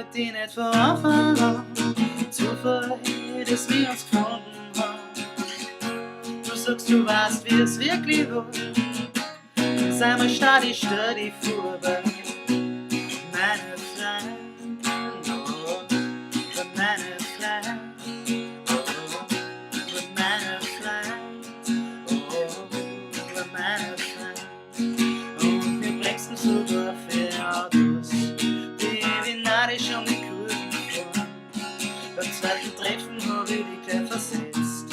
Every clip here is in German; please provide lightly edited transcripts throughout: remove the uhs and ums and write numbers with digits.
wollte dich nicht von Anfang an. Zufall, dass wir uns gefunden haben. Du sagst, du weißt, wie es wirklich war. Sei mal statt, ich stell dich vorbei. Meine Freund, oh, meine Freund, oh, meine Freund, oh, meine Freund. Und wir bremsen sogar für Autos, die wie narisch um die Kurven fahren. Beim zweiten Treffen hab ich dich gleich versetzt.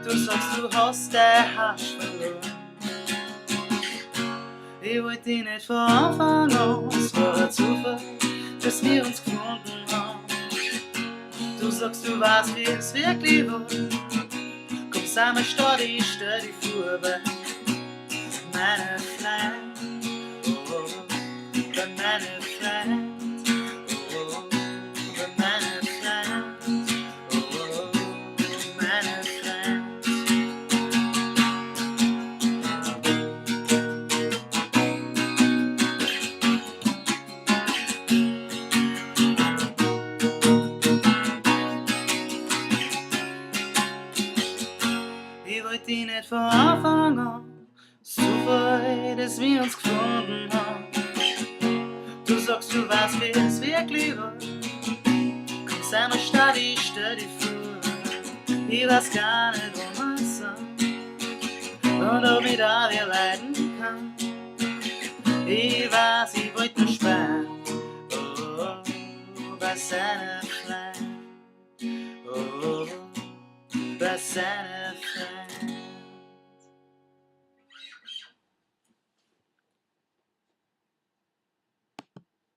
Du sagst, du hast dein Hasch verloren. Ich wollte dich nicht von Anfang an, es war ein Zufall, dass wir uns gefunden haben. Du sagst, du weißt, wie es wirklich war. Komm, sei mal statt, ich stell dich vorbei. Meine Freund, oh, bei meine Freund, oh, bei meine Freund, oh, meine Freund. Ich wollte dich nicht von Anfang an, Zufall, dass wir uns gefunden haben. Du sagst, du weißt, wie es wirklich war. Komm, sei mal statt, ich stell dich vor. Ich weiß gar nicht, wo wir sind und ob ich da wieder leiden kann. Ich weiß, ich wollte nur sparen, oh, bei seiner Klein, oh, bei seiner